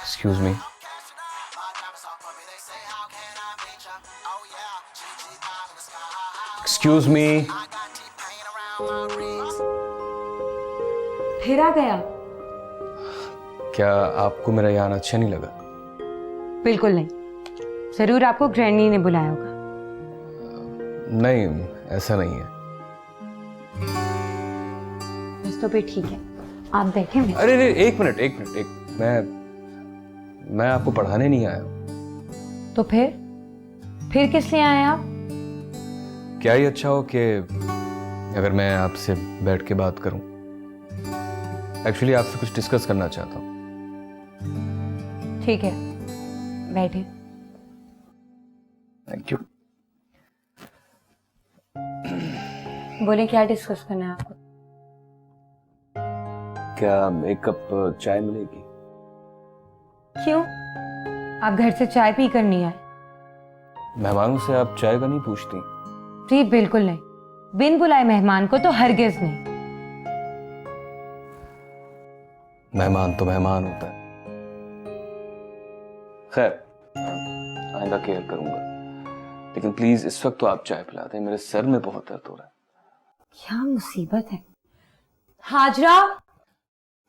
Excuse me. Excuse me. फिर आ गया? क्या आपको मेरा यहाँ आना अच्छा नहीं लगा? बिल्कुल नहीं। जरूर आपको ग्रैनी ने बुलाया होगा। नहीं, ऐसा नहीं है। बस तो फिर ठीक है, आप बैठे हैं। अरे एक मिनट। मैं आपको पढ़ाने नहीं आया हूँ। तो फिर किस लिए आए आप? क्या ही अच्छा हो कि अगर मैं आपसे बैठ के बात करूं। एक्चुअली आपसे कुछ डिस्कस करना चाहता हूं। ठीक है, बैठे। Thank you. बोले क्या डिस्कस करना है आपको? क्या एक कप चाय मिलेगी? क्यों? आप घर से चाय पी कर नहीं आए? मेहमानों से आप चाय का नहीं पूछती? जी बिल्कुल नहीं, बिन बुलाए मेहमान को तो हरगिज नहीं। मेहमान तो मेहमान होता है। खैर, आइंदा केयर करूंगा। लेकिन प्लीज इस वक्त तो आप चाय पिला दें, मेरे सर में बहुत दर्द हो रहा है। क्या मुसीबत है? हाजरा,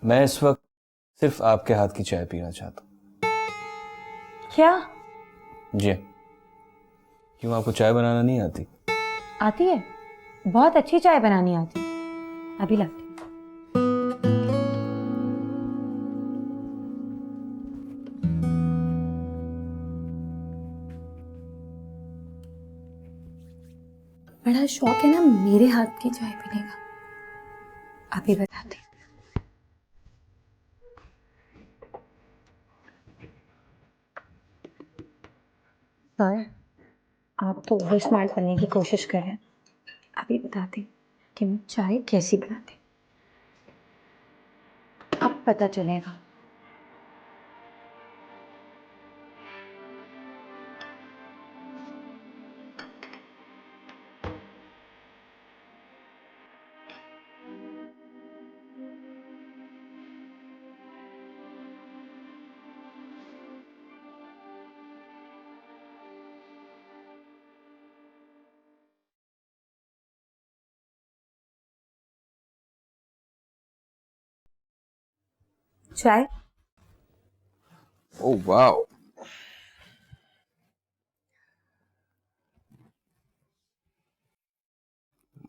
मैं इस वक्त सिर्फ आपके हाथ की चाय पीना चाहता हूँ। क्या? जी। क्यों, आपको चाय बनाना नहीं आती? आती है, बहुत अच्छी चाय बनानी आती है। अभी लाती हूँ। बड़ा शौक है ना मेरे हाथ की चाय पीने का। अभी बताती हूँ। सर, आप तो ओवर स्मार्ट बनने की कोशिश कर रहे हैं। अभी बताती हूँ कि मैं चाय कैसी बनाती हूँ। अब पता चलेगा। चाय? Oh wow.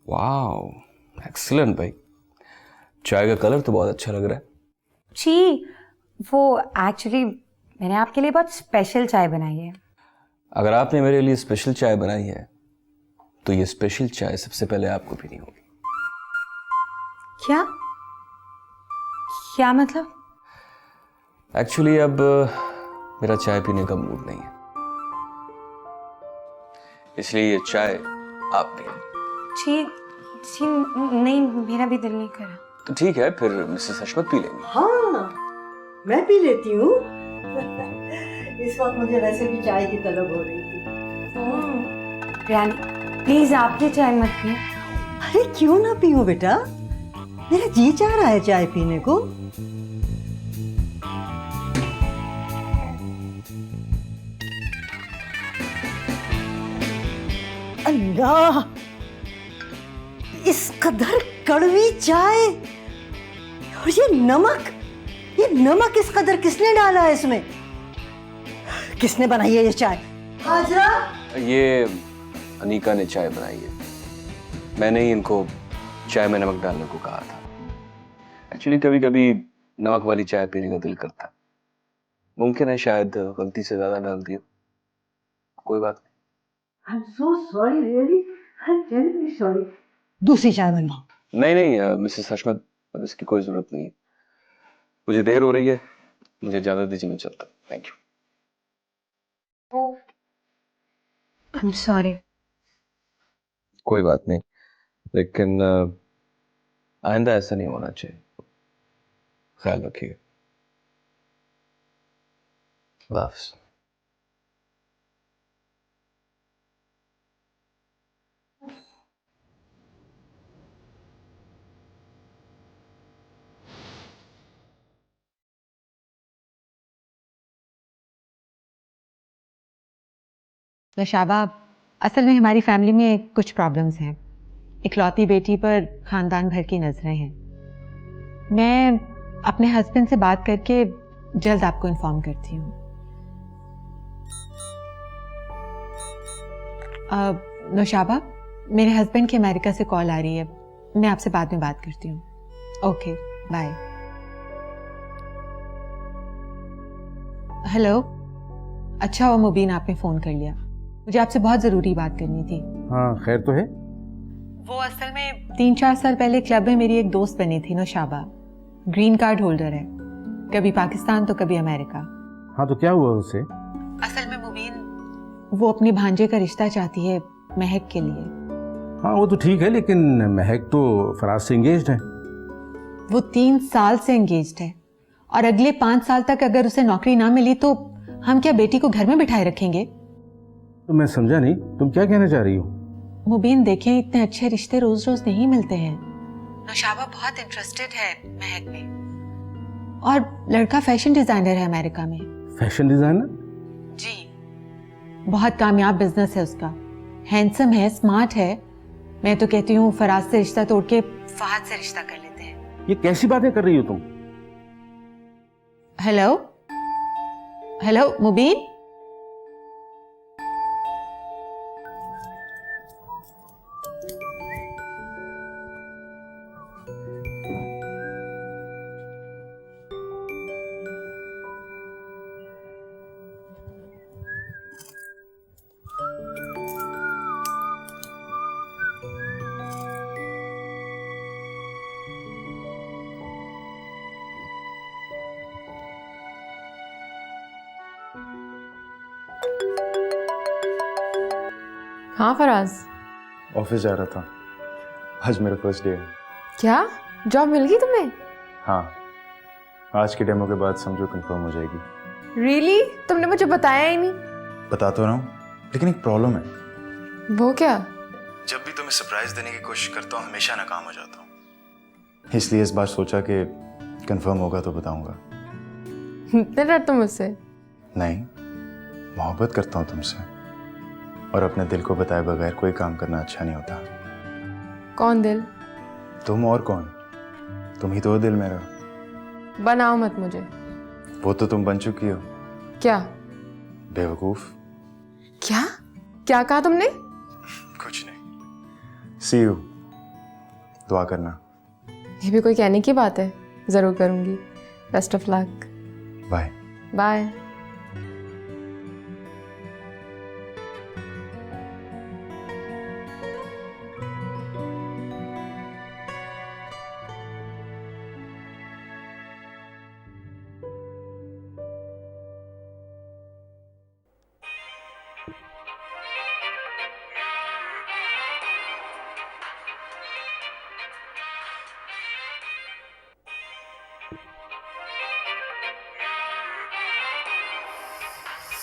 वाओ, एक्सीलेंट भाई। चाय का कलर तो बहुत अच्छा लग रहा है। जी, वो एक्चुअली मैंने आपके लिए बहुत स्पेशल चाय बनाई है। अगर आपने मेरे लिए स्पेशल चाय बनाई है तो ये स्पेशल चाय सबसे पहले आपको पीनी होगी। क्या? क्या मतलब? एक्चुअली अब मेरा चाय पीने का मूड नहीं है, इसलिए ये चाय आप पिए। जी जी, नहीं, मेरा भी दिल नहीं कर रहा। तो ठीक है, फिर मिसेस हशमत पी लेंगी। हाँ, मैं पी लेती हूँ। इस वक्त मुझे वैसे भी चाय की तलब हो रही थी। रानी, प्लीज आप ये चाय मत पिए। अरे क्यों ना पीऊं बेटा, मेरा जी चाह रहा है चाय पीने को। अल्लाह, इस कदर कड़वी चाय और ये नमक इस कदर किसने डाला है इसमें? किसने बनाई है ये चाय? हाजरा, ये अनीका ने चाय बनाई है। मैंने ही इनको चाय में नमक डालने को कहा था। एक्चुअली कभी कभी नमक वाली चाय पीने का दिल करता है। मुमकिन है शायद गलती से ज्यादा डाल दिया। कोई बात I'm so sorry, really. I'm terribly sorry. दूसरी चाय बनवाओ। नहीं, मिसेस हशमत, अब इसकी कोई जरूरत नहीं है। मुझे देर हो रही है, मुझे इजाजत दीजिए, मैं चलता हूँ। Thank you. I'm sorry. कोई बात नहीं, लेकिन आइंदा ऐसा नहीं होना चाहिए। ख्याल रखिएगा। अल्लाह हाफ़िज़। नौशाबा, असल में हमारी फैमिली में कुछ प्रॉब्लम्स हैं। इकलौती बेटी पर खानदान भर की नजरें हैं। मैं अपने हस्बैंड से बात करके जल्द आपको इन्फॉर्म करती हूँ। नौशाबा, मेरे हस्बैंड की अमेरिका से कॉल आ रही है, मैं आपसे बाद में बात करती हूँ। Okay, bye. हेलो, अच्छा हुआ मुबीन आपने फ़ोन कर लिया, मुझे आपसे बहुत ज़रूरी बात करनी थी। हाँ, खैर तो है। वो असल में 3-4 साल पहले क्लब में मेरी एक दोस्त बनी थी नौशाबा, ग्रीन कार्ड होल्डर है, कभी पाकिस्तान तो कभी अमेरिका। हाँ, तो क्या हुआ उससे? असल में मुबीन वो अपनी भांजे का रिश्ता चाहती है महक के लिए। हाँ, वो तो ठीक है, लेकिन महक तो फराज से एंगेज्ड है। वो 3 साल से एंगेज्ड है और अगले 5 साल तक अगर उसे नौकरी ना मिली तो हम क्या बेटी को घर में बिठाए रखेंगे? तो मैं समझा नहीं, तुम क्या कहना चाह रही हो? मुबीन देखें, इतने अच्छे रिश्ते रोज रोज नहीं मिलते हैं। नौशाबा बहुत इंटरेस्टेड है महक में, और लड़का फैशन डिजाइनर है अमेरिका में। Fashion designer? जी, बहुत कामयाब बिजनेस है उसका, हैंडसम है, स्मार्ट है। मैं तो कहती हूँ फराज से रिश्ता तोड़ के फहद से रिश्ता कर लेते हैं। ये कैसी बातें कर रही हो तुम? हेलो हेलो मुबीन, हाँ फराज, ऑफिस जा रहा था, आज मेरा फर्स्ट डे है। क्या जॉब मिल गई तुम्हें? हाँ, आज के डेमो के बाद समझो कंफर्म हो जाएगी। रियली? तुमने मुझे बताया ही नहीं। बता तो रहा हूँ, लेकिन एक प्रॉब्लम है। वो क्या? जब भी तुम्हें सरप्राइज देने की कोशिश करता हूँ हमेशा नाकाम हो जाता हूँ, इसलिए इस बार सोचा कि कंफर्म होगा तो बताऊंगा। इतने डरते हो मुझसे? नहीं, मोहब्बत करता हूँ तुमसे, और अपने दिल को बताए बगैर कोई काम करना अच्छा नहीं होता। कौन दिल? तुम और कौन, तुम ही तो हो दिल मेरा। बनाओ मत मुझे। वो तो तुम बन चुकी हो। क्या? बेवकूफ। क्या क्या कहा तुमने? कुछ नहीं। सी यू, दुआ करना। ये भी कोई कहने की बात है? जरूर करूंगी। Best of luck. Bye. Bye.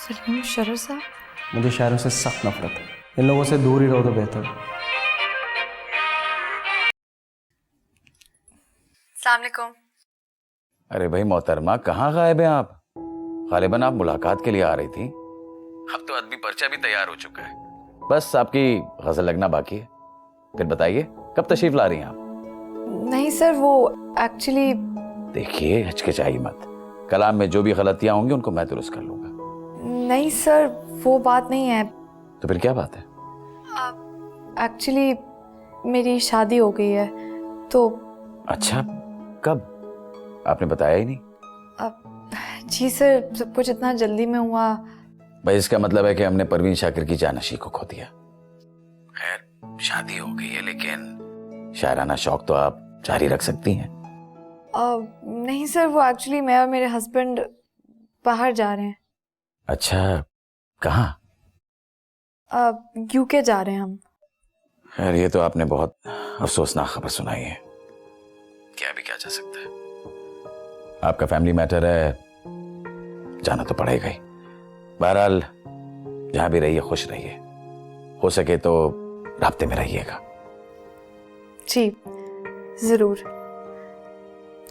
Salim Sharo साहब? मुझे शायरों से सख्त नफरत है, इन लोगों से दूर ही रहो तो बेहतर। अस्सलाम वालेकुम। अरे भाई मोहतरमा, कहाँ गायब हैं आप? गालिबन आप मुलाकात के लिए आ रही थी। अब तो अदबी पर्चा भी तैयार हो चुका है, बस आपकी गजल लगना बाकी है। फिर बताइए, कब तशरीफ ला रही हैं आप? नहीं सर, वो एक्चुअली। देखिए, हिचकिचाइए मत, कलाम में जो भी गलतियां होंगी उनको मैं दुरुस्त कर लूंगा। नहीं सर, वो बात नहीं है। तो फिर क्या बात है? एक्चुअली मेरी शादी हो गई है तो। अच्छा, कब? आपने बताया ही नहीं। जी सर, सब कुछ इतना जल्दी में हुआ। भाई इसका मतलब है कि हमने परवीन शाकिर की जानशी को खो दिया। खैर, शादी हो गई है, लेकिन शायराना शौक तो आप जारी रख सकती हैं। नहीं सर, वो एक्चुअली मैं और मेरे हस्बैंड बाहर जा रहे हैं। अच्छा, कहाँ? यूके जा रहे हैं हम। खैर, ये तो आपने बहुत अफसोसनाक खबर सुनाई है। क्या भी क्या जा सकता है, आपका फैमिली मैटर है, जाना तो पड़ेगा ही। बहरहाल, जहां भी रहिए खुश रहिए, हो सके तो राब्ते में रहिएगा। जी जरूर।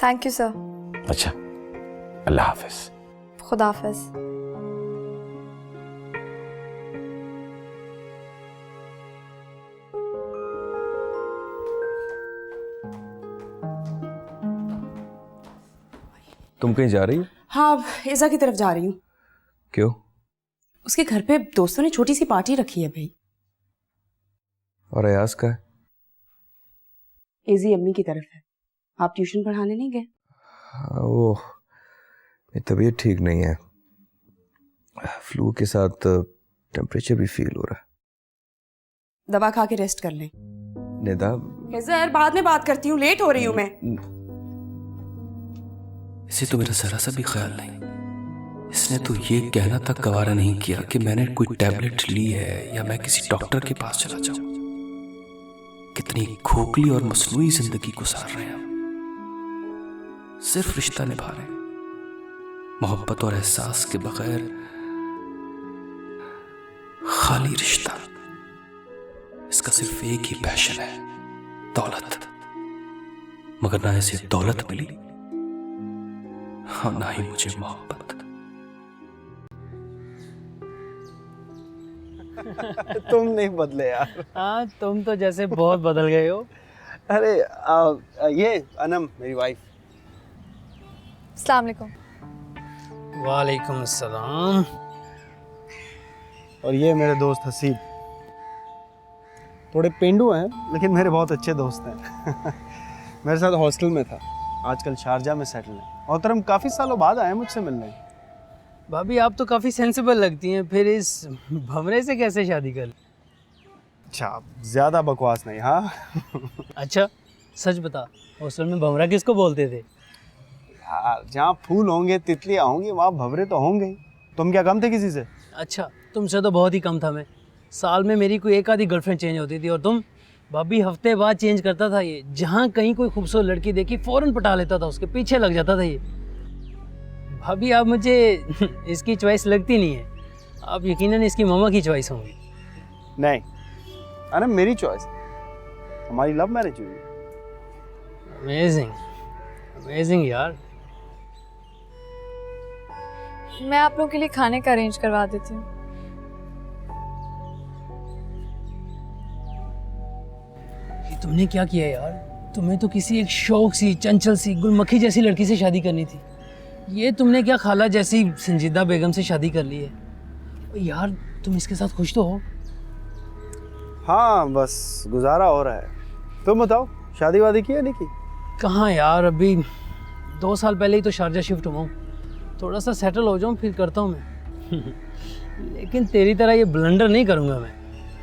Thank you sir. अच्छा, अल्लाह हाफिज। खुदा हाफिज। तुम कहीं जा रही हो? हाँ, ऐसा की तरफ जा रही हूँ। क्यों? उसके घर पे दोस्तों ने छोटी सी पार्टी रखी है भाई। और अयाज का है? एजी अम्मी की तरफ है। आप ट्यूशन पढ़ाने नहीं गए? हाँ, वो मेरी तबीयत ठीक नहीं है, फ्लू के साथ टेम्परेचर भी फील हो रहा है। दवा खा के रेस्ट कर लें। निदा, खैजर बाद में बात करती हूँ, लेट हो रही हूँ मैं। इसे तो मेरा जरा सा भी ख्याल नहीं। इसने तो ये कहना तक गवारा नहीं किया कि मैंने कोई टैबलेट ली है या मैं किसी डॉक्टर के पास चला जाऊं। कितनी खोखली और मसनूई जिंदगी गुजार रहे हैं हम। सिर्फ रिश्ता निभा रहे हैं, मोहब्बत और एहसास के बगैर खाली रिश्ता। इसका सिर्फ एक ही पैशन है, दौलत। मगर ना इसे दौलत मिली और ना ही मुझे मोहब्बत। तुम नहीं बदले यार। हाँ, तुम तो जैसे बहुत बदल गए हो। अरे ये अनम मेरी वाइफ। अस्सलाम वालेकुम। वालेकुम अस्सलाम। और ये मेरे दोस्त हसीब। थोड़े पेंडू हैं लेकिन मेरे बहुत अच्छे दोस्त हैं। मेरे साथ हॉस्टल में था, आजकल शारजा में सेटल है। मोहतरम काफ़ी सालों बाद आए मुझसे मिलने। भाभी आप तो काफ़ी सेंसिबल लगती हैं, फिर इस भंवरे से कैसे शादी कर ली? अच्छा, ज़्यादा बकवास नहीं। हाँ अच्छा सच बता, हॉस्टल में भंवरा किसको बोलते थे? यार, जहाँ फूल होंगे तितलियाँ होंगी वहाँ भंवरे तो होंगे ही। तुम क्या कम थे किसी से? अच्छा, तुमसे तो बहुत ही कम था मैं। साल में मेरी कोई एक आधी गर्लफ्रेंड चेंज होती थी, और तुम भाभी हफ्ते बाद चेंज करता था ये। जहाँ कहीं कोई खूबसूरत लड़की देखी फ़ौरन पटा लेता था, उसके पीछे लग जाता था ये। भाभी आप मुझे इसकी चॉइस लगती नहीं है, आप यकीनन इसकी मामा की चॉइस होंगी। नहीं, अरे मेरी चॉइस, हमारी लव मैरिज हुई। अमेजिंग, अमेजिंग यार। मैं आप लोगों के लिए खाने का अरेंज करवा देती हूँ। ये तुमने क्या किया यार? तुम्हें तो किसी एक शौक सी, चंचल सी, गुलमक्खी जैसी लड़की से शादी करनी थी। ये तुमने क्या खाला जैसी संजीदा बेगम से शादी कर ली है। यार तुम इसके साथ खुश तो हो? हाँ, बस गुजारा हो रहा है। तुम बताओ, शादी वादी की है नहीं की? कहाँ यार, अभी 2 साल पहले ही तो शारजा शिफ्ट हुआ हूँ। थोड़ा सा सेटल हो जाऊँ फिर करता हूँ मैं। लेकिन तेरी तरह ये ब्लंडर नहीं करूँगा मैं।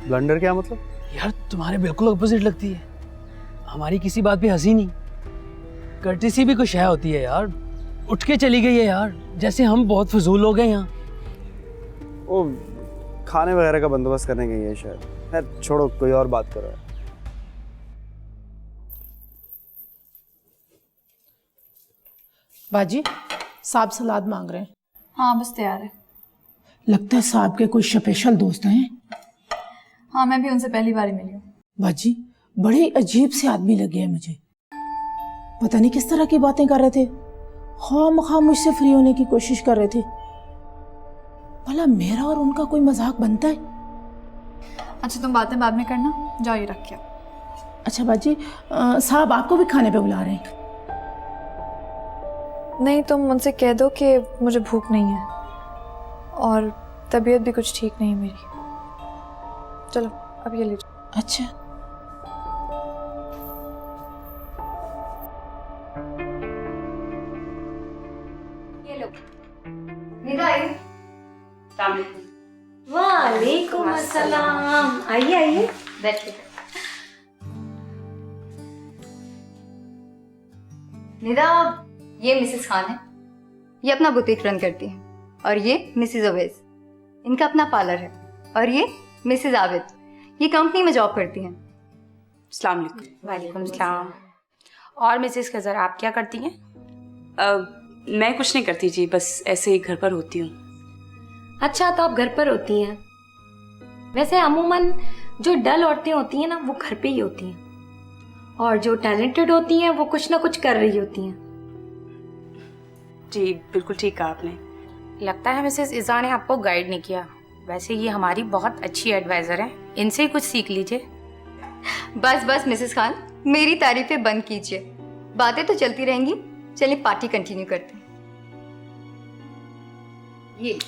ब्लंडर क्या मतलब? यार तुम्हारे बिल्कुल अपोजिट लगती है। हमारी किसी बात पे हंसी नहीं, कर्टिसी भी कुछ है होती है यार। उठ के चली गई है यार, जैसे हम बहुत फजूल लोग हैं यहाँ। वो खाने वगैरह का बंदोबस्त करने गई है शायद। यार छोड़ो, कोई और बात करो। बाजी, साहब सलाद मांग रहे हैं। हाँ बस तैयार है। लगता है साहब के कोई स्पेशल दोस्त हैं। हाँ, मैं भी उनसे पहली बार ही मिली हूँ। बाजी, बड़े अजीब से आदमी लगे हैं मुझे। पता नहीं किस तरह की बातें कर रहे थे, खामखा मुझसे फ्री होने की कोशिश कर रहे थे। भला मेरा और उनका कोई मजाक बनता है? अच्छा तुम बातें बाद में करना, जाओ ये रख के आओ। अच्छा बाजी, साहब आपको भी खाने पे बुला रहे हैं। नहीं, तुम उनसे कह दो कि मुझे भूख नहीं है और तबीयत भी कुछ ठीक नहीं है मेरी। चलो अब ये ले जाओ। अच्छा। ये लो। निदा आइए। वालेकुम अस्सलाम। आइए आइए, बैठिए। निदा, ये मिसेस खान है। ये अपना बुटीक रन करती है। और ये मिसेस अवैस, इनका अपना पार्लर है। और ये मिसेस आबिद, ये कंपनी में जॉब करती हैं। अस्सलाम वालेकुम। वालेकुम सलाम। और मिसेस खजर आप क्या करती हैं? मैं कुछ नहीं करती जी, बस ऐसे ही घर पर होती हूँ। अच्छा, तो आप घर पर होती हैं। वैसे अमूमन जो डल औरतें होती हैं ना, वो घर पे ही होती हैं, और जो टैलेंटेड होती हैं वो कुछ ना कुछ कर रही होती हैं। जी बिल्कुल ठीक कहा आपने। लगता है मिसेस इज़ा ने आपको गाइड नहीं किया। वैसे ये हमारी बहुत अच्छी एडवाइज़र है, इनसे ही कुछ सीख लीजिए। बस बस मिसेस खान, मेरी तारीफें बंद कीजिए। बातें तो चलती रहेंगी, चलिए पार्टी कंटिन्यू करते हैं। ये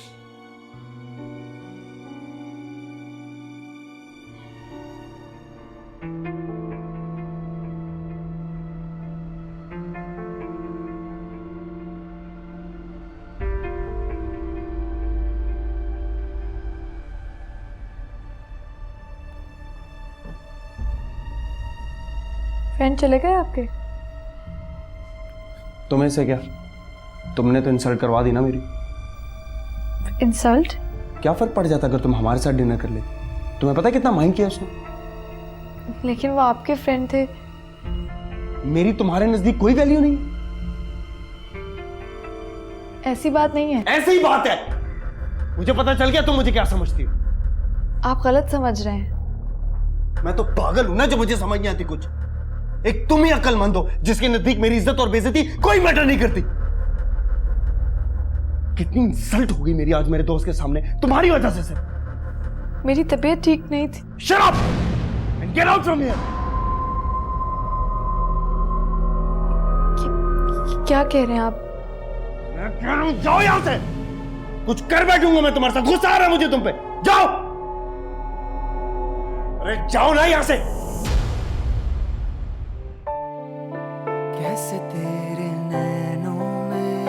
फ्रेंड चले गए आपके? तुम्हें से क्या, तुमने तो इंसल्ट करवा दी ना मेरी। इंसल्ट? क्या फर्क पड़ जाता अगर तुम हमारे साथ डिनर कर लेती? तुम्हें पता है कितना माइंड किया उसने? लेकिन वो आपके फ्रेंड थे। मेरी तुम्हारे नजदीक कोई वैल्यू नहीं? ऐसी बात नहीं है। ऐसी ही बात है। मुझे पता चल गया तुम मुझे क्या समझती हो। आप गलत समझ रहे हैं। मैं तो पागल हूं ना जो मुझे समझ नहीं आती कुछ। एक तुम ही अक्लमंद हो जिसके नजदीक मेरी इज्जत और बेइज्जती कोई मैटर नहीं करती। कितनी इंसल्ट हो गई मेरी आज मेरे दोस्त के सामने तुम्हारी वजह से सिर्फ। मेरी तबीयत ठीक नहीं थी। Shut up and get out from here. क्या कह रहे हैं आप? मैं कह रहा हूं जाओ यहां से। कुछ कर बैठूंगा मैं तुम्हारे साथ। गुस्सा आ रहा है मुझे तुम पे। जाओ। अरे जाओ ना यहां से। कैसे तेरे नैनों में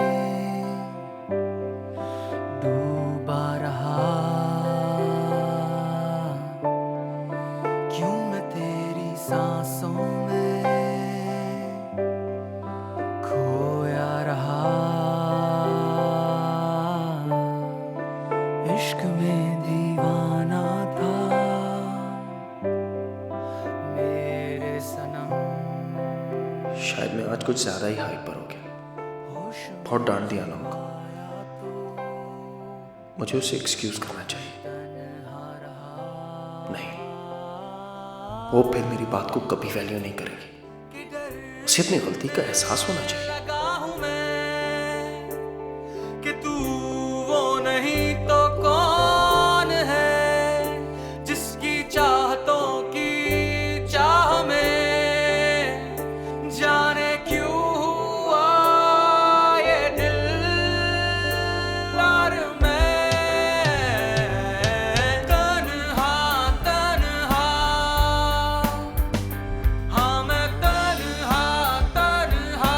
डूबा रहा, क्यों मैं तेरी सांसों में खोया रहा, इश्क में दीवाना था मेरे सनम। शायद मैं आज कुछ ज्यादा ही हाइपर हो गया, बहुत डांट दिया ना उनको। मुझे उसे एक्सक्यूज करना चाहिए। नहीं, वो फिर मेरी बात को कभी वैल्यू नहीं करेगी। उसे अपनी गलती का एहसास होना चाहिए। कि तू वो नहीं तो कौन है जिसकी चाहतों की चाह में जाने क्यों हुआ ये दिल और मैं तन्हा तन्हा, हाँ मैं तन्हा तन्हा,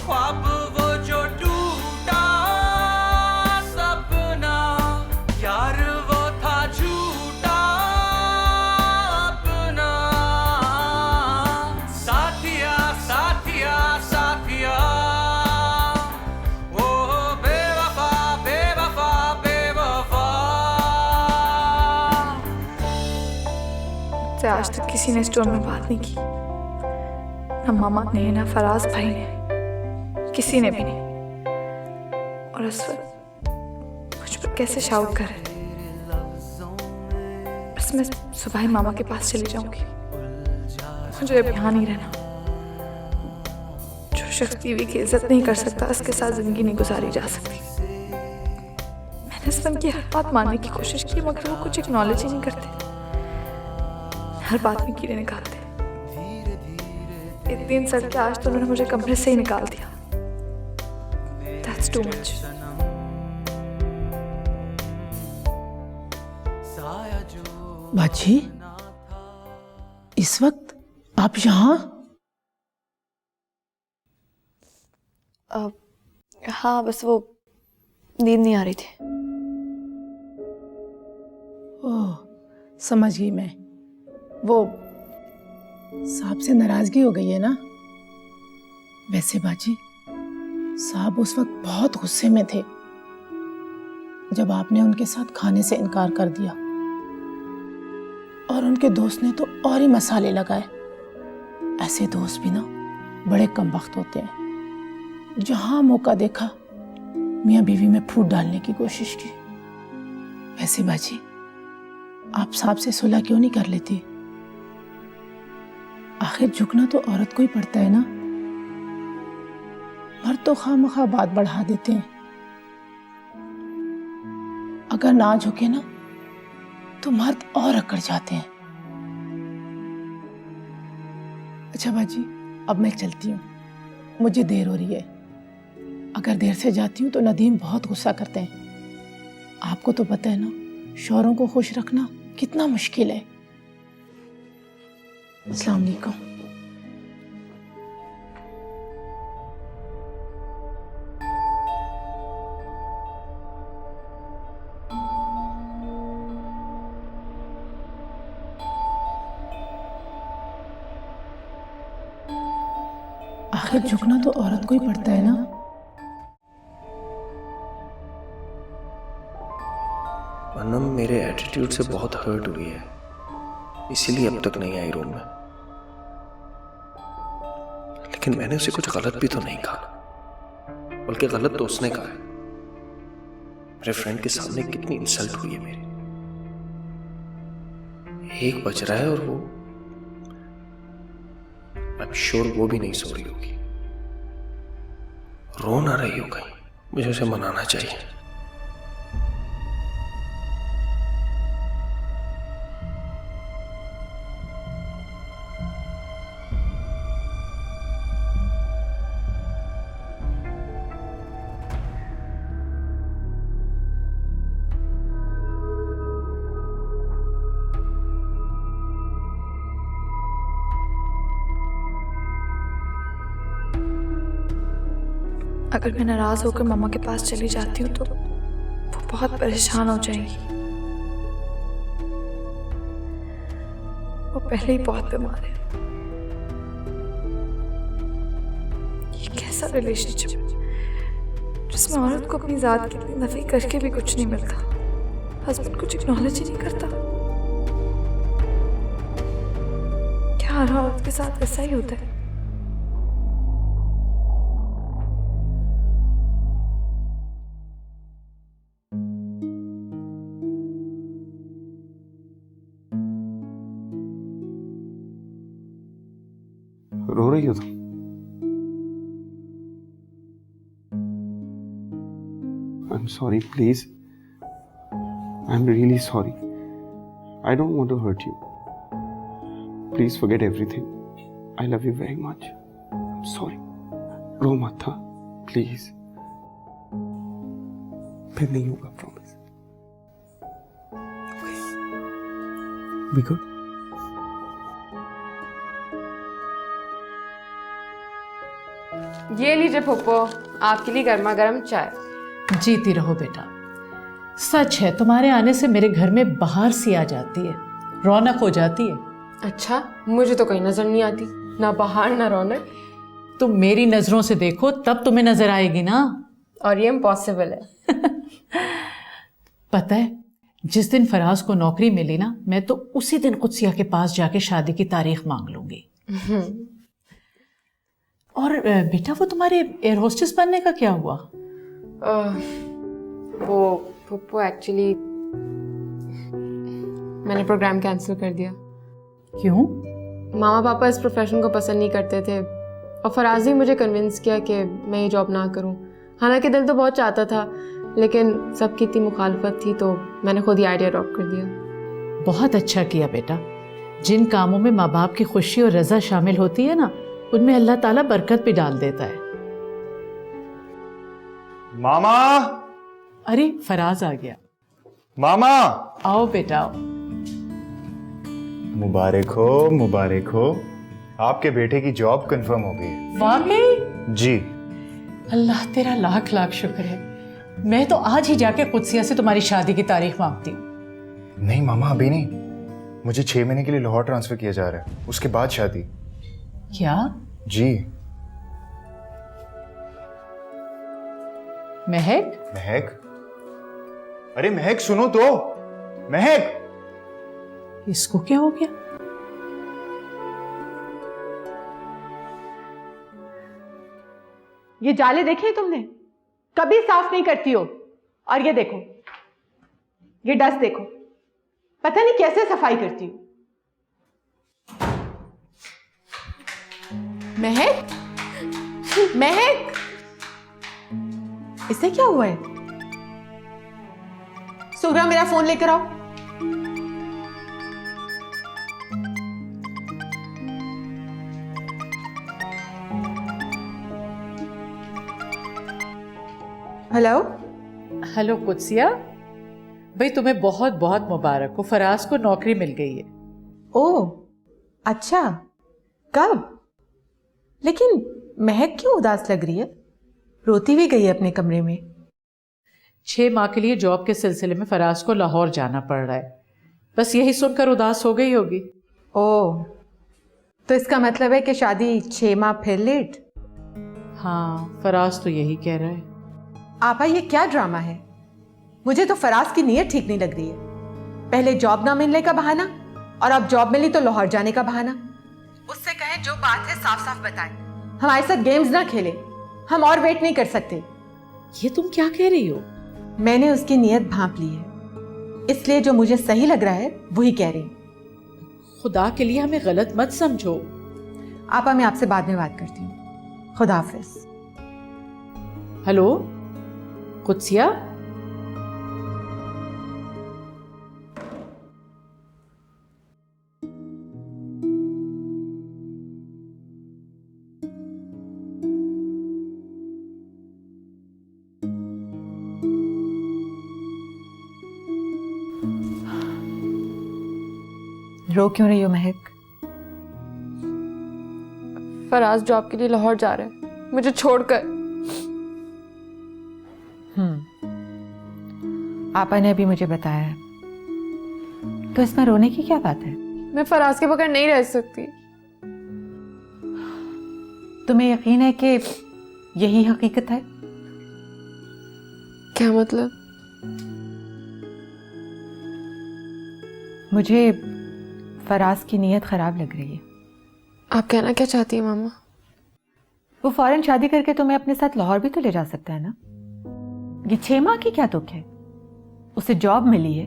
ख्वाब वो जो टूटा सपना, यार वो था झूठा अपना। साथिया साथिया साथिया, ओ बेवफा बेवफा बेवफा। मुझसे आज तक किसी ने स्टोर में बात नहीं की, ना मामा ने ना फराज भाई ने, किसी ने भी नहीं। और इस वक्त मुझ पर कैसे शाउट कर रहे थे। बस मैं सुबह ही मामा के पास चली जाऊंगी। मुझे अब यहाँ नहीं रहना। जो शख्स बीवी की इज्जत नहीं कर सकता उसके साथ जिंदगी नहीं गुजारी जा सकती। मैंने सब की हर बात मानने की कोशिश की मगर वो कुछ एक्नॉलेज ही नहीं करते। हर बात में कीड़े निकालते। इतनी इंसल्ट के आज तो उन्होंने मुझे कमरे से ही निकाल दिया। That's too much. बाजी, इस वक्त आप यहाँ? हाँ बस वो नींद नहीं आ रही थी। ओह, समझ गई मैं। वो साहब से नाराजगी हो गई है ना? वैसे बाजी, साहब उस वक्त बहुत गुस्से में थे जब आपने उनके साथ खाने से इनकार कर दिया, और उनके दोस्त ने तो और ही मसाले लगाए। ऐसे दोस्त भी ना बड़े कम वक्त होते हैं। जहां मौका देखा मियां बीवी में फूट डालने की कोशिश की। वैसे बाजी, आप साहब से सुलह क्यों नहीं कर लेती? आखिर झुकना तो औरत को ही पड़ता है ना। मर्द तो खामखा बात बढ़ा देते हैं। अगर ना झुके ना तो मर्द और अकड़ जाते हैं। अच्छा बाजी, अब मैं चलती हूँ, मुझे देर हो रही है। अगर देर से जाती हूँ तो नदीम बहुत गुस्सा करते हैं। आपको तो पता है ना, शौहरों को खुश रखना कितना मुश्किल है। अस्सलाम वालेकुम। आखिर झुकना तो औरत को ही पड़ता है ना। पूनम मेरे एटीट्यूड से बहुत हर्ट हुई है, इसीलिए अब तक नहीं आई रूम में। लेकिन मैंने उसे कुछ गलत भी तो नहीं कहा, बल्कि गलत तो उसने कहा है। मेरे फ्रेंड के सामने कितनी इंसल्ट हुई है मेरी। 1 बज रहा है और वो, आई एम श्योर वो भी नहीं सो रही होगी, रो ना रही हो कहीं। मुझे उसे मनाना चाहिए। अगर मैं नाराज होकर मम्मा के पास चली जाती हूँ तो वो बहुत परेशान हो जाएंगी। वो पहले ही बहुत बीमार है। ये कैसा रिलेशनशिप जिसमें औरत को अपनी जात की इतनी नफी करके भी कुछ नहीं मिलता, हस्बैंड कुछ एक्नॉलेज ही नहीं करता। क्या हर औरत के साथ ऐसा ही होता है? रो रही हो तुम? I'm sorry, please. I'm really sorry. I don't want to hurt you. Please forget everything. I love you very much. I'm sorry. रो मत था, please. फिर नहीं होगा, promise. Okay. Be good. ये लीजिए पप्पो, आपके लिए गर्मा गर्म चाय। जीती रहो बेटा। सच है, तुम्हारे आने से मेरे घर में बाहर सी आ जाती है, रौनक हो जाती है। अच्छा, मुझे तो कहीं नजर नहीं आती, ना बाहर ना रौनक। तुम मेरी नजरों से देखो तब तुम्हें नजर आएगी ना। और ये इम्पॉसिबल है। पता है, जिस दिन फराज को नौकरी मिली ना, मैं तो उसी दिन कुत्सिया के पास जाके शादी की तारीख मांग लूंगी। और बेटा, वो तुम्हारे एयर होस्टेस बनने का क्या हुआ? वो पप्पू एक्चुअली मैंने प्रोग्राम कैंसिल कर दिया। क्यों? मामा पापा इस प्रोफेशन को पसंद नहीं करते थे और फराज ने मुझे कन्विंस किया कि मैं ये जॉब ना करूं। हालांकि दिल तो बहुत चाहता था, लेकिन सबकी इतनी मुखालफत थी तो मैंने खुद ही आइडिया ड्रॉप कर दिया। बहुत अच्छा किया बेटा। जिन कामों में माँ बाप की खुशी और रजा शामिल होती है ना, उनमें अल्लाह ताला बरकत भी डाल देता है। मामा! अरे फराज आ गया। मामा! आओ बेटा आओ। मुबारक हो, मुबारक हो। आपके बेटे की जॉब कंफर्म हो गई है। वाकई? जी। अल्लाह तेरा लाख लाख शुक्र है। मैं तो आज ही जाके कुत्सिया से तुम्हारी शादी की तारीख मांगती हूँ। नहीं मामा, अभी नहीं। मुझे 6 महीने के लिए लाहौर ट्रांसफर किया जा रहा है, उसके बाद शादी। क्या? जी। महक? महक? अरे महक सुनो तो। महक! इसको क्या हो गया? ये जाले देखे हैं तुमने? कभी साफ नहीं करती हो। और ये देखो, ये डस्ट देखो, पता नहीं कैसे सफाई करती हूँ। महक, महक, इससे क्या हुआ है? सुग्रा, मेरा फोन लेकर आओ। हेलो हेलो कुत्सिया, भाई तुम्हें बहुत बहुत मुबारक हो, फराज को नौकरी मिल गई है। ओह अच्छा, कब? लेकिन महक क्यों उदास लग रही है? रोती भी गई है अपने कमरे में। 6 माह के लिए जॉब के सिलसिले में फराज को लाहौर जाना पड़ रहा है, बस यही सुनकर उदास हो गई होगी। ओह, तो इसका मतलब है कि शादी 6 माह फिर लेट? हाँ, फराज तो यही कह रहा है। आपा ये क्या ड्रामा है? मुझे तो फराज की नीयत ठीक नहीं लग रही है। पहले जॉब ना मिलने का बहाना, और अब जॉब मिली तो लाहौर जाने का बहाना। उससे कहें जो बात है साफ साफ बताएं, हमारे साथ गेम्स ना खेले, हम और वेट नहीं कर सकते। ये तुम क्या कह रही हो? मैंने उसकी नीयत भांप ली है, इसलिए जो मुझे सही लग रहा है वही कह रही हूं। खुदा के लिए हमें गलत मत समझो। आपा मैं आपसे बाद में बात करती हूँ, खुदा हाफिज। हेलो कुत्सिया, रो क्यों रही हो महक? फराज जॉब के लिए लाहौर जा रहे हैं मुझे छोड़कर। आपा ने अभी मुझे बताया है, तो इसमें रोने की क्या बात है? मैं फराज के बगैर नहीं रह सकती। तुम्हें यकीन है कि यही हकीकत है? क्या मतलब? मुझे फराज की नीयत खराब लग रही है। आप कहना क्या चाहती हैं मामा? वो फौरन शादी करके तुम्हें अपने साथ लाहौर भी तो ले जा सकता है ना। ये 6 माह की क्या तुक है? उसे जॉब मिली है,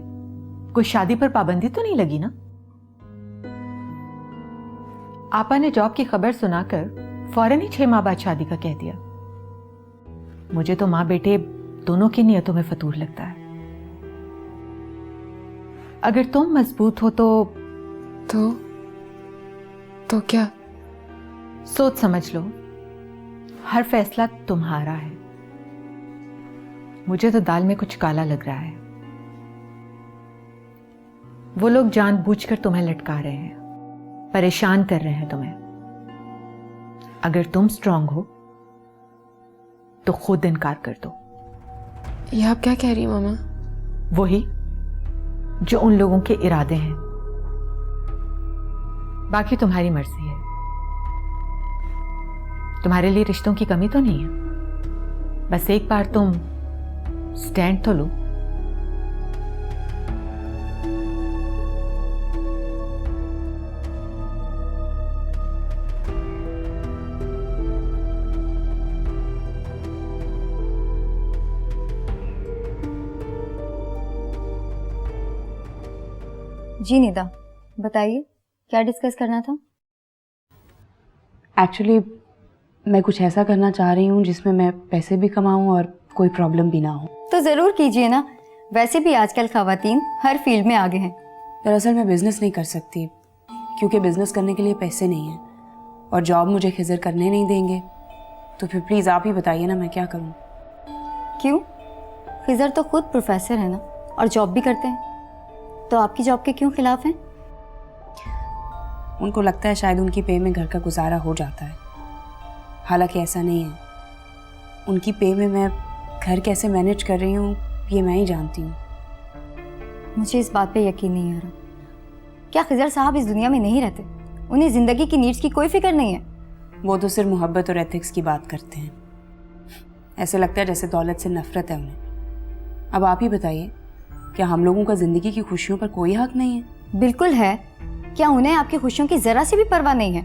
कोई शादी पर पाबंदी तो नहीं लगी ना? आपा ने जॉब की खबर सुनाकर फौरन ही 6 माह बाद शादी का कह दिया। मुझे तो माँ बेटे दोनों की नियतों में फतूर लगता है। अगर तुम मजबूत हो तो क्या? सोच समझ लो, हर फैसला तुम्हारा है। मुझे तो दाल में कुछ काला लग रहा है। वो लोग जानबूझकर तुम्हें लटका रहे हैं, परेशान कर रहे हैं तुम्हें। अगर तुम स्ट्रांग हो तो खुद इनकार कर दो। ये आप क्या कह रही हैं मामा? वही जो उन लोगों के इरादे हैं। बाकी तुम्हारी मर्जी है। तुम्हारे लिए रिश्तों की कमी तो नहीं है, बस एक बार तुम स्टैंड तो लो। जी निदा, बताइए क्या डिस्कस करना था? एक्चुअली मैं कुछ ऐसा करना चाह रही हूँ जिसमें मैं पैसे भी कमाऊँ और कोई प्रॉब्लम भी ना हो। तो ज़रूर कीजिए ना, वैसे भी आजकल ख़वातीन हर फील्ड में आगे हैं। दरअसल मैं बिज़नेस नहीं कर सकती क्योंकि बिज़नेस करने के लिए पैसे नहीं हैं और जॉब मुझे खिज़र करने नहीं देंगे। तो फिर प्लीज़ आप ही बताइए ना मैं क्या करूँ। क्यों? खिज़र तो खुद प्रोफेसर है ना और जॉब भी करते हैं, तो आपकी जॉब के क्यों खिलाफ हैं? उनको लगता है शायद उनकी पे में घर का गुजारा हो जाता है, हालांकि ऐसा नहीं है। उनकी पे में मैं घर कैसे मैनेज कर रही हूँ ये मैं ही जानती हूँ। मुझे इस बात पे यकीन नहीं आ रहा। क्या खिज़र साहब इस दुनिया में नहीं रहते? उन्हें ज़िंदगी की नीड्स की कोई फिक्र नहीं है? वो तो सिर्फ मोहब्बत और एथिक्स की बात करते हैं। ऐसे लगता है जैसे दौलत से नफरत है उन्हें। अब आप ही बताइए, क्या हम लोगों का ज़िंदगी की खुशियों पर कोई हक नहीं है? बिल्कुल है। क्या उन्हें आपकी खुशियों की ज़रा सी भी परवाह नहीं है?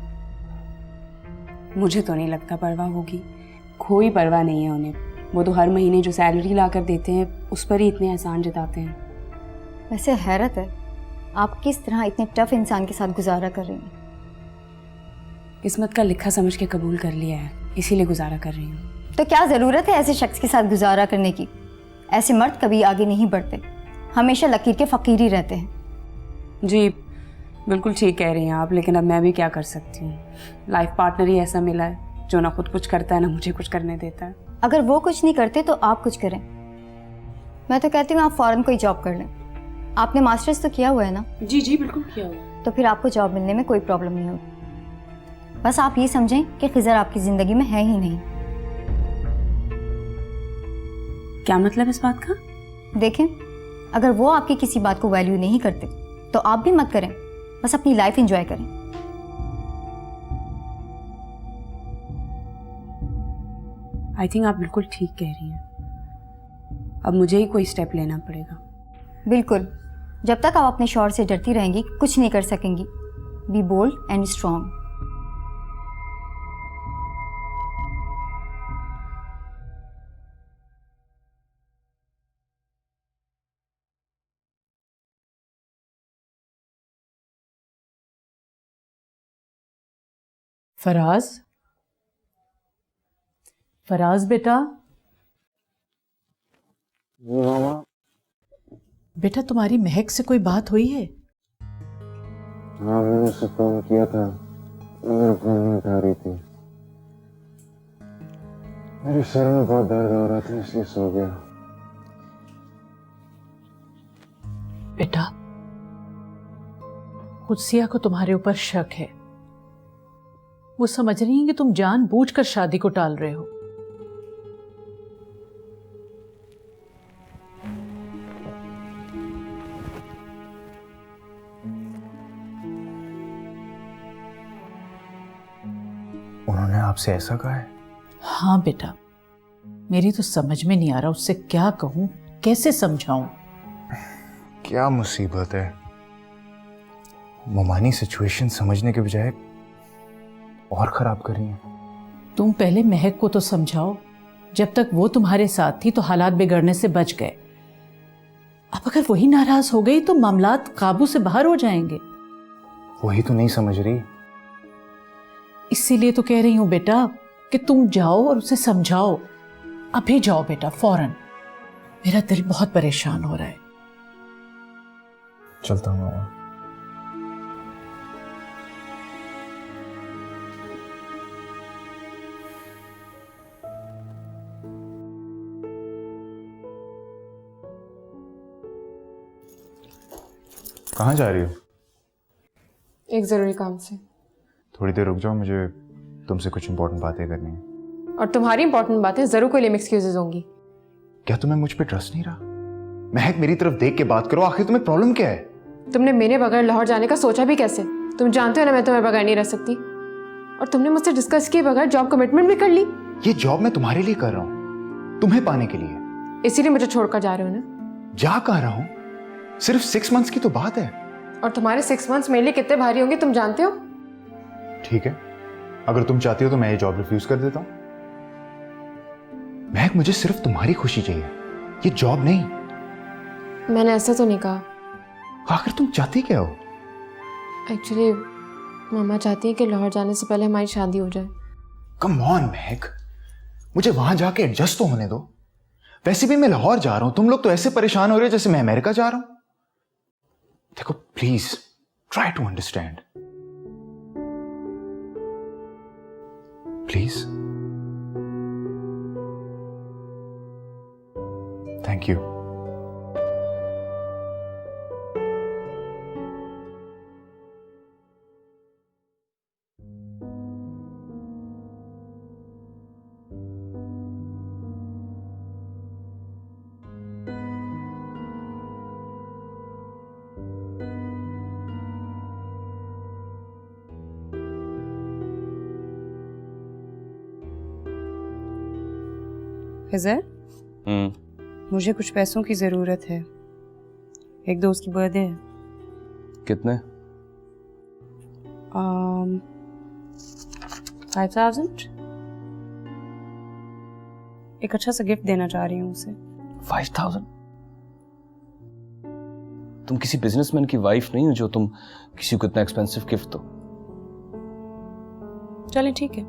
मुझे तो नहीं लगता परवाह होगी। कोई परवाह नहीं है उन्हें। वो तो हर महीने जो सैलरी ला कर देते हैं उस पर ही इतने एहसान जताते हैं। वैसे हैरत है, आप किस तरह इतने टफ इंसान के साथ गुजारा कर रही हैं। किस्मत का लिखा समझ के कबूल कर लिया है, इसीलिए गुजारा कर रही हूँ। तो क्या ज़रूरत है ऐसे शख्स के साथ गुजारा करने की? ऐसे मर्द कभी आगे नहीं बढ़ते, हमेशा लकीर के फ़कीर ही रहते हैं। जी बिल्कुल ठीक कह रही हैं आप, लेकिन अब मैं भी क्या कर सकती हूँ। लाइफ पार्टनर ही ऐसा मिला है जो ना खुद कुछ करता है ना मुझे कुछ करने देता है। अगर वो कुछ नहीं करते तो आप कुछ करें। मैं तो कहती हूँ आप फौरन कोई जॉब कर लें। आपने मास्टर्स तो किया हुआ है ना? जी जी बिल्कुल किया हुआ। तो फिर आपको जॉब मिलने में कोई प्रॉब्लम नहीं होगी। बस आप ये समझें कि खिज़र आपकी ज़िंदगी में है ही नहीं। क्या मतलब इस बात का? देखें, अगर वो आपकी किसी बात को वैल्यू नहीं करते तो आप भी मत करें, बस अपनी लाइफ एंजॉय करें। आई थिंक आप बिल्कुल ठीक कह रही हैं। अब मुझे ही कोई स्टेप लेना पड़ेगा। बिल्कुल, जब तक आप अपने शौहर से डरती रहेंगी कुछ नहीं कर सकेंगी। Be bold and strong. Faraz, Faraz बेटा। मामा। बेटा तुम्हारी महक से कोई बात हुई है? हाँ मैंने उसे फोन किया था, मेरे फोन नहीं उठा रही थी। मेरे सर में बहुत दर्द हो रहा था इसलिए सो गया। बेटा कुत्सिया को तुम्हारे ऊपर शक है। वो समझ रही है कि तुम जानबूझकर शादी को टाल रहे हो। उन्होंने आपसे ऐसा कहा है? हाँ बेटा, मेरी तो समझ में नहीं आ रहा उससे क्या कहूं, कैसे समझाऊं। क्या मुसीबत है, ममानी सिचुएशन समझने के बजाय और खराब कर रही हैं। तुम पहले महक को तो समझाओ। जब तक वो तुम्हारे साथ थी तो हालात बिगड़ने से बच गए। अब अगर वही नाराज हो गई तो मामलात काबू से बाहर हो जाएंगे। वही तो नहीं समझ रही। इसीलिए तो कह रही हूं बेटा कि तुम जाओ और उसे समझाओ। अभी जाओ बेटा, फौरन। मेरा दिल बहुत परेशान हो रहा है। चलता हूँ मामा। कहाँ जा रही हो? एक ज़रूरी काम से। थोड़ी देर रुक जाओ, मुझे तुमसे कुछ इंपॉर्टेंट बातें करनी है। और तुम्हारी इंपॉर्टेंट बातें ज़रूर कोई लेम एक्सक्यूजेज होंगी। क्या तुम्हें मुझ पे ट्रस्ट नहीं रहा? महक मेरी तरफ देख के बात करो, आखिर तुम्हें प्रॉब्लम क्या है? तुमने मेरे बगैर लाहौर जाने का सोचा भी कैसे? तुम जानते हो ना मैं तुम्हारे बगैर नहीं रह सकती। और तुमने मुझसे डिस्कस किए बगैर जॉब कमिटमेंट भी कर ली। ये जॉब मैं तुम्हारे लिए कर रहा हूँ, तुम्हें पाने के लिए। इसीलिए मुझे छोड़कर जा रहे हो ना? जा कह रहा हूँ, सिर्फ 6 मंथ्स की तो बात है। और तुम्हारे 6 मंथ्स मेरे लिए कितने भारी होंगे तुम जानते हो? ठीक है, अगर तुम चाहती हो तो मैं ये जॉब रिफ्यूज कर देता हूँ। महक मुझे सिर्फ तुम्हारी खुशी चाहिए, ये जॉब नहीं। मैंने ऐसा तो नहीं कहा। आखिर तुम चाहती क्या हो? एक्चुअली मामा चाहती है कि लाहौर जाने से पहले हमारी शादी हो जाए। कम ऑन महक, मुझे वहां जाके एडजस्ट तो होने दो। वैसे भी मैं लाहौर जा रहा हूं, तुम लोग तो ऐसे परेशान हो रहे हो जैसे मैं अमेरिका जा रहा हूं। देखो please try to understand, please. Thank you. Khizar, मुझे कुछ पैसों की ज़रूरत है। एक दोस्त की बर्थडे है। कितने? 5000। एक अच्छा सा गिफ्ट देना चाह रही हूँ उसे। 5000? तुम किसी बिजनेसमैन की वाइफ नहीं हो जो तुम किसी को इतना एक्सपेंसिव गिफ्ट दो। चलें ठीक है,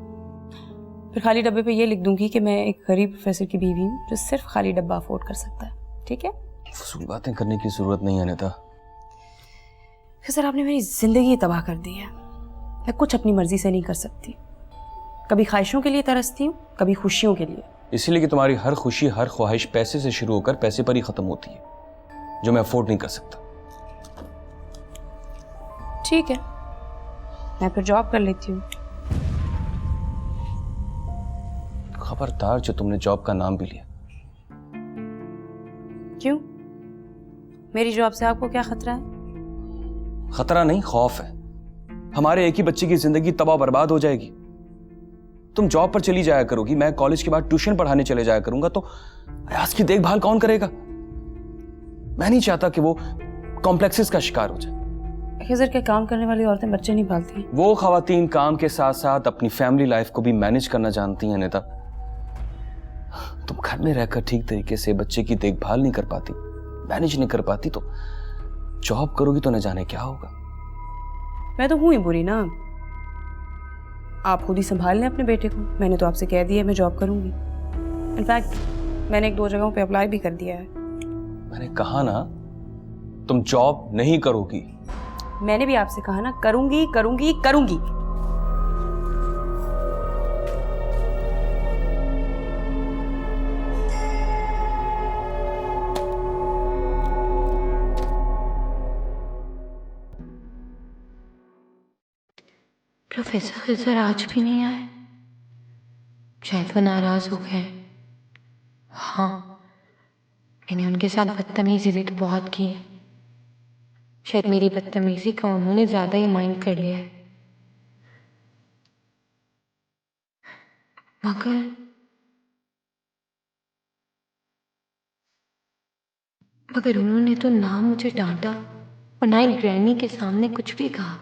फिर खाली डब्बे पे ये लिख दूंगी कि मैं एक गरीब प्रोफेसर की बीवी हूँ जो सिर्फ खाली डब्बा अफोर्ड कर सकता है। ठीक है? फजूल बातें करने की जरूरत नहीं है नेता। सर आपने मेरी जिंदगी तबाह कर दी है। मैं कुछ अपनी मर्जी से नहीं कर सकती। कभी ख्वाहिशों के लिए तरसती हूँ, कभी खुशियों के लिए। इसीलिए कि तुम्हारी हर खुशी, हर ख्वाहिश पैसे से शुरू होकर पैसे पर ही खत्म होती है, जो मैं अफोर्ड नहीं कर सकता। ठीक है, मैं फिर जॉब कर लेती हूँ। खबरदार जो तुमने जॉब का नाम भी लिया। क्यों? मेरी जॉब से आपको क्या खतरा है? खतरा नहीं, खौफ है। हमारे एक ही बच्चे की जिंदगी तबाह बर्बाद हो जाएगी। तुम जॉब पर चली जाया करोगी, मैं कॉलेज के बाद ट्यूशन पढ़ाने चले जाया करूंगा, तो अयाज की देखभाल कौन करेगा? मैं नहीं चाहता कि वो कॉम्प्लेक्सेस का शिकार हो जाए। खिजर के काम करने वाली औरतें बच्चे नहीं पालती हैं। वो खवातीन काम के साथ साथ अपनी फैमिली लाइफ को भी मैनेज करना जानती हैं नेता। तुम घर में रहकर ठीक तरीके से बच्चे की देखभाल नहीं कर पाती, मैनेज नहीं कर पाती, तो जॉब करोगी तो न जाने क्या होगा। मैं तो हूं ही बुरी ना। आप खुद ही संभाल लें अपने बेटे को। मैंने तो आपसे कह दिया मैं जॉब करूंगी। इनफैक्ट मैंने 1-2 जगहों पे अप्लाई भी कर दिया है। मैंने कहा ना तुम जॉब नहीं करोगी। मैंने भी आपसे कहा ना, करूंगी करूंगी करूंगी। प्रोफेसर सर आज भी नहीं आए, शायद वो नाराज हो गए। हाँ, मैंने उनके साथ बदतमीजी भी तो बहुत की है। शायद मेरी बदतमीजी का उन्होंने ज्यादा ही माइंड कर लिया है। मगर उन्होंने तो ना मुझे डांटा और ना ही ग्रैनी के सामने कुछ भी कहा।